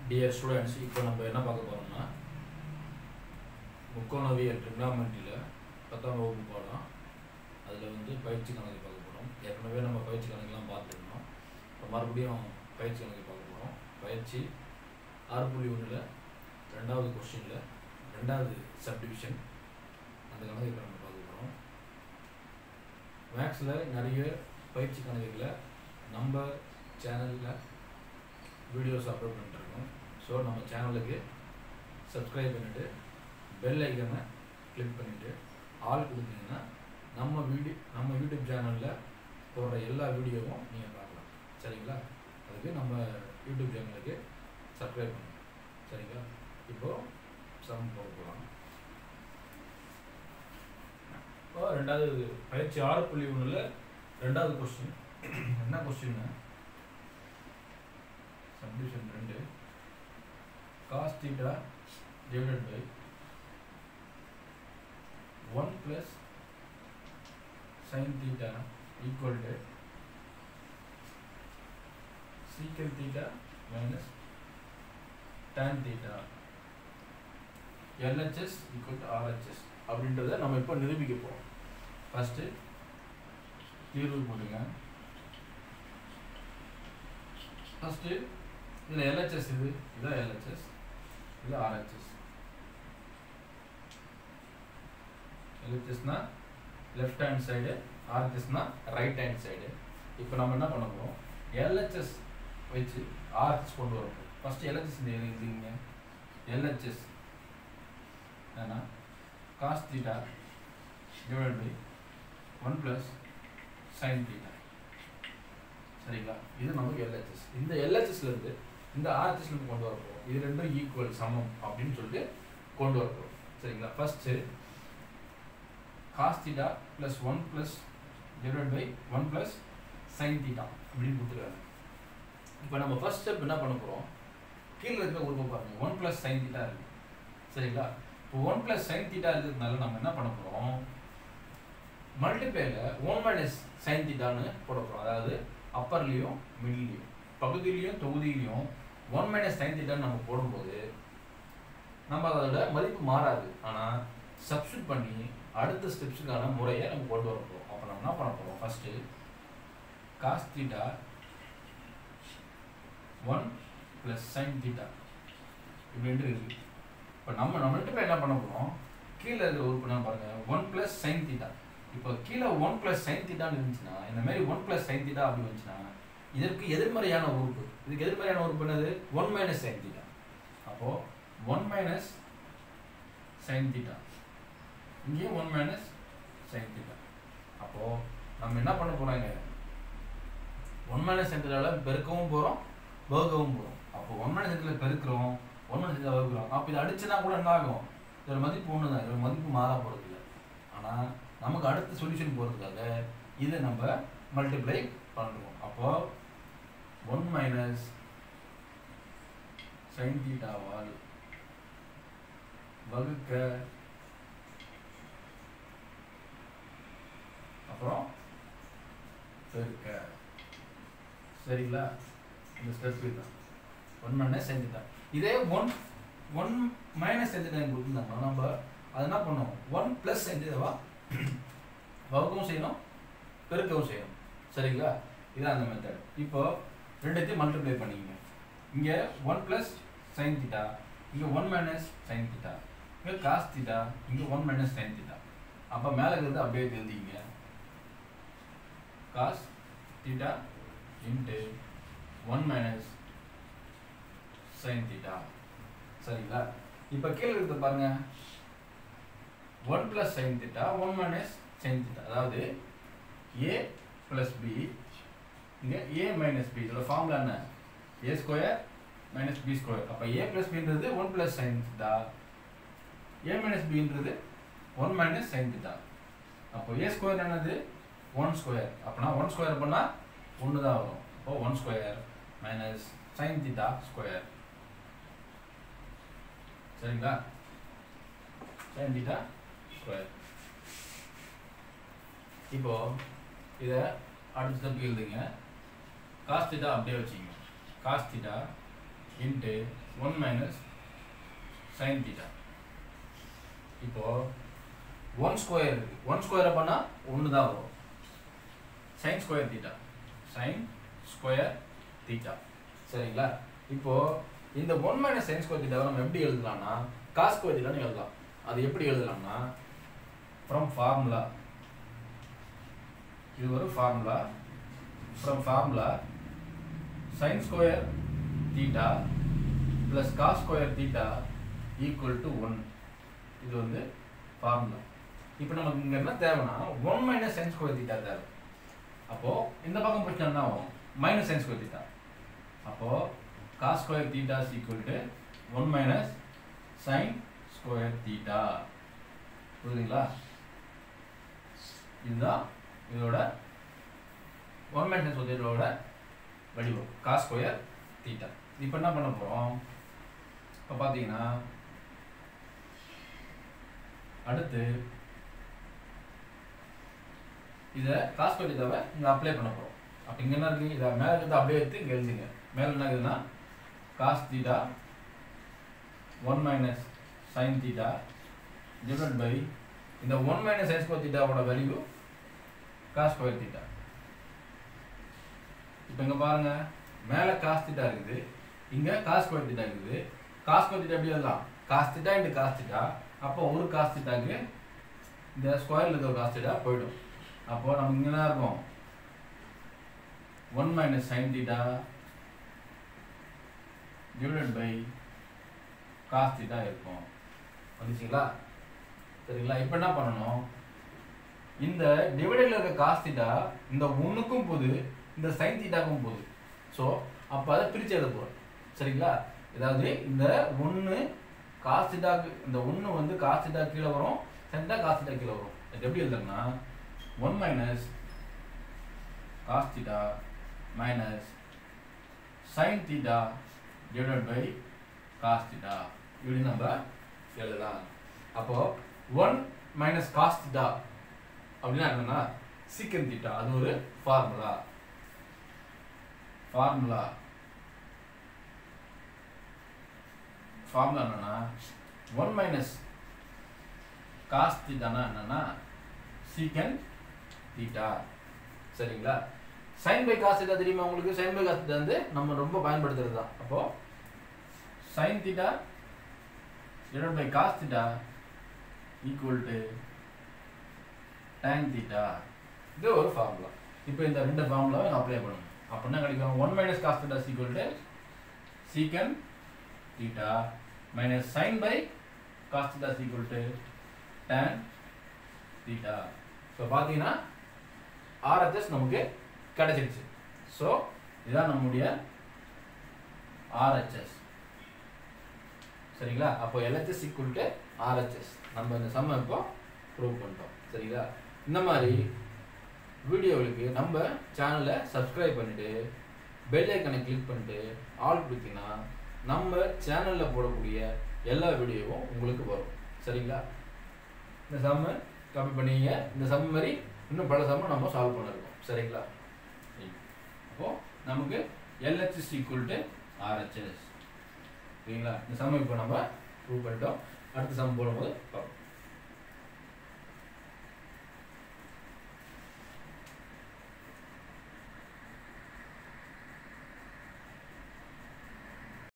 Dear students, இப்போ நம்ம என்ன பார்க்க போறோம்னா முக்கோணவியல் ட்ரிகோனோமெட்ரியில 10ஆம் வகுப்பு பாடம் அதில் வந்து பயிற்சி கணக்கு பார்க்க போகிறோம். ஏற்கனவே நம்ம பயிற்சி கணக்கெல்லாம் பார்த்துருந்தோம். இப்போ மறுபடியும் பயிற்சி கணக்கு பார்க்க போகிறோம். பயிற்சி 6.1ல் 2வது கொஸ்டினில் 2வது சப்டிவிஷன் அந்த கணக்கு இப்போ நம்ம பார்க்க போகிறோம். மேக்ஸில் நிறைய பயிற்சி கணக்குகளை நம்ம சேனலில் வீடியோஸ் அப்லோட் பண்ணிட்டுருக்கோம். ஸோ நம்ம சேனலுக்கு சப்ஸ்கிரைப் பண்ணிவிட்டு பெல் ஐக்கனை கிளிக் பண்ணிவிட்டு ஆல் கொடுத்தீங்கன்னா நம்ம யூடியூப் சேனலில் போடுற எல்லா வீடியோவும் நீங்கள் பார்க்கலாம். சரிங்களா? அதுக்கு நம்ம யூடியூப் சேனலுக்கு சப்ஸ்கிரைப் பண்ணுங்கள். சரிங்களா? இப்போது சம் போக போகலாம். இப்போ 2வது பயிற்சி 6.1ல் 2வது கொஸ்டின் என்ன கொஸ்டின்னா subdivision 2 cos theta divided by 1 plus sin theta equal to secant theta minus tan theta LHS equal to RHS அப்படின்றத நம்ம இப்போ நிரூபிக்க போறோம். ஃபர்ஸ்ட் தீர்வு போடுங்க. ஃபர்ஸ்ட் இதுல LHS இதான் LHS, இது RHS. LHS னா லெஃப்ட் ஹேண்ட் சைடு, RHS னா ரைட் ஹேண்ட் சைடு. இப்போ நம்ம என்ன பண்ண போறோம்? LHS வச்சு RHS கொண்டு வர போறோம். ஃபர்ஸ்ட் LHS இந்த எழுதிங்க. LHS என்ன? cos theta divided by 1 plus sin theta. சரிங்களா? இது நமக்கு LHS. இந்த LHSல இருந்து இந்த RHS நம்ம கொண்டு வர போறோம். இது ரெண்டும் ஈக்குவல் சமம் அப்படின்னு சொல்லிட்டு கொண்டு வர போறோம். சரிங்களா? First cos theta plus 1 plus divided by 1 plus sin theta அப்படின்னு கொடுத்துருக்காங்க. இப்போ நம்ம ஃபர்ஸ்ட் ஸ்டெப் என்ன பண்ண போறோம்? கீழே இருக்கிற உறுப்பை பாருங்க. 1 plus sin theta இருக்கு. சரிங்களா? இப்போ 1 plus sin theta இருக்கிறதுனால நம்ம என்ன பண்ண போறோம்? மல்டிப்ளைல 1 minus sin theta ன்னு போட போறோம். அதாவது அப்பர்லயும் மிடிலையும் பகுதியிலையும் தொகுதியிலையும் 1 minus sin theta நம்ம போடும்போது நம்ம அதோட மதிப்பு மாறாது. ஆனால் சப்ஸ்டிட் பண்ணி அடுத்த ஸ்டெப்ஸுக்கான முறையை நம்ம கொண்டு வர போகிறோம். அப்போ நம்ம என்ன பண்ண போகிறோம்? First cos theta 1 plus sin theta இப்படின்ட்டு இருக்கு. இப்போ நம்மள்கிட்ட என்ன பண்ண போகிறோம்? கீழே இருக்கிற உறுப்பு என்ன பாருங்க, 1 plus sin theta. இப்போ கீழே 1 plus sin theta இருந்துச்சுன்னா, இந்த மாதிரி 1 plus sin theta அப்படி வந்துச்சுன்னா இதற்கு எதிர்மறையான உறுப்பு. இதுக்கு எதிர்மறையான உறுப்பு என்னது? 1 minus sin theta. அப்போ 1 minus sin theta, இங்கே 1 minus sin theta. அப்போ நம்ம என்ன பண்ண போறாங்க? 1 minus sin theta பெருக்கவும் போறோம், வகுக்கவும் போறோம். அப்போ 1 minus sin theta பெருக்கிறோம், 1 minus sin theta வகுக்கிறோம். அப்போ இது அடிச்சுனா கூட என்ன ஆகும்? இதோட மதிப்பு ஒன்று தான், இதோட மதிப்பு மாற போறது இல்லை. ஆனால் நமக்கு அடுத்த சொல்யூஷன் போகிறதுக்காக இதை நம்ம மல்டிப்ளை பண்ணுறோம். அப்போ 1 minus sin thetaவால் வகுக்க, அப்புறம் பெருக்க. சரிங்களா? இந்த ஸ்டெப் தான் 1 minus sin theta. இதே 1 minus sin theta கொடுத்துருந்தாங்கன்னா நம்ம அது என்ன பண்ணுவோம்? 1 plus sin theta வகுக்கவும் செய்யணும், பெருக்கவும் செய்யணும். சரிங்களா? இதான் அந்த மெத்தட். இப்போ ரெண்டுத்தையும் மல்டிப்ளை பண்ணிக்கங்க. இங்கே 1 plus sin theta, இங்கே 1 minus sin theta, இங்கே cos theta, இங்கே 1 minus sin theta. அப்போ மேலே இருக்கிறது அப்படியே எழுதிங்க. cos theta into 1 minus sin theta. சரிங்களா? இப்போ கீழே இருக்கிறது பாருங்க, 1 plus sin theta, 1 minus sin theta. அதாவது a plus b, இங்கே a minus b. இதோட ஃபார்முலா என்ன? a square minus b square. அப்போ a plus bன்றது 1 plus sin theta, a minus bன்றது 1 minus sin theta. அப்போ a ஸ்கொயர் என்னது? 1 ஸ்கொயர். அப்போனா 1 square பண்ணால் 1 தான் வரும். அப்போ 1 square minus sin theta square. சரிங்களா? sin theta square. இப்போ இதை அடுத்த ஸ்டெப் எழுதுங்க. cos theta அப்படியே வச்சுக்கோங்க. cos theta into 1 minus sin theta. இப்போ 1 ஸ்கொயர் இருக்கு. 1 ஸ்கொயரை பண்ணா 1 தான் வரும். sin square theta. sin square theta. சரிங்களா? இப்போ இந்த 1 minus sin ஸ்கொயர் theta நம்ம எப்படி எழுதலாம்னா cos ஸ்கொயர் theta ன்னு எழுதலாம். அது எப்படி எழுதலாம்னா from formula, இது ஒரு formula, from formula sin square theta plus cos square theta equal to 1. இது வந்து formula. இப்போ நமக்கு இங்க என்ன தேவைனா 1 minus sin square theta தேவை. அப்போ இந்த பக்கம் போய்ட்டா என்ன ஆகும்? minus sin square theta. அப்போ cos square theta is equal to 1 minus sin square theta. புரியுதுங்களா? இதுதான் இதோட 1 minus sin square theta ஓட வடிவம் cos square theta. இப்போ என்ன பண்ண போறோம்? இப்போ பாத்தீங்கன்னா அடுத்து இத cos square theta-வை இங்க அப்ளை பண்ண போறோம். அப்ப இங்க என்ன இருக்கு? இத மேல இருந்து அப்படியே எடுத்து இங்க எழுதுங்க. மேல என்ன இருக்குன்னா cos theta 1 minus sin theta divided by இந்த 1 minus sin square theta ஓட வேல்யூ cos square theta. இப்போ இங்க பாருங்க மேல cos theta இருக்குது, இங்க cos square theta இருக்குது. cos square theta எப்படி எழுதலாம்? cos theta into cos theta. அப்போ ஒரு cos theta-க்கு இந்த ஸ்கொயர்ல இருக்க cos theta போய்டும். அப்போ நமக்கு இங்க என்ன இருக்கும்? 1 minus sin theta divided by cos theta இருக்கும். வந்துச்சுங்களா? சரிங்களா? இப்போ என்ன பண்ணணும்? இந்த டிவைடட்ல இருக்க cos theta இந்த 1க்கும் போகுது, இந்த sin theta-க்கும் போகுது. சோ அப்ப அத பிரிச்சு எழுத போறோம். சரிங்களா? அதாவது இந்த 1 cos theta-க்கு இந்த 1 வந்து cos theta கீழ வரும், sin theta cos theta கீழ வரும். இது எப்படி எழுதறனா 1 minus cos theta minus sin theta divided by cos theta. இப்படி நம்ம எழுதலாம். அப்போ 1 minus cos theta அப்படினா என்னன்னா secant theta. அது ஒரு ஃபார்முலா. ஃபார்முலா என்னன்னா 1 minus cos theta என்னன்னா secant theta. சரிங்களா? sin by cos theta தெரியுமா உங்களுக்கு? sin by cos theta வந்து நம்ம ரொம்ப பயன்படுத்துறது தான். அப்போ sin theta divided by cos theta equal to tan theta. இது ஒரு ஃபார்முலா. இப்போ இந்த ரெண்டு ஃபார்முலாவை நான் அப்ளை பண்ணனும். அப்ப என்ன கிடைக்கும்? 1 minus cos theta is equal to secant theta minus sin by cos theta is equal to tan theta. So பாத்தீங்கன்னா RHS நமக்கு கிடைச்சிருச்சு. சோ இதான் நம்முடைய RHS. சரிங்களா? அப்போ LHS equal to RHS. நம்ம இந்த சம்ம இப்போ ப்ரூவ் பண்ணிட்டோம். சரிங்களா? இந்த மாதிரி வீடியோவுக்கு நம்ம சேனலை சப்ஸ்கிரைப் பண்ணிட்டு பெல் ஐகானை கிளிக் பண்ணிட்டு ஆல் கொடுத்தீங்கன்னா நம்ம சேனலில் போடக்கூடிய எல்லா வீடியோவும் உங்களுக்கு வரும். சரிங்களா? இந்த சம்ம காப்பி பண்ணிங்க. இந்த சம் மாதிரி இன்னும் பல சம்ம நம்ம சால்வ் பண்ணிருக்கோம். சரிங்களா? அப்போ நமக்கு LHS equal to RHS. சரிங்களா? இந்த சம்ம இப்போ நம்ம ப்ரூவ் பண்ணிட்டோம். அடுத்த சம் போடும்போது பார்ப்போம்.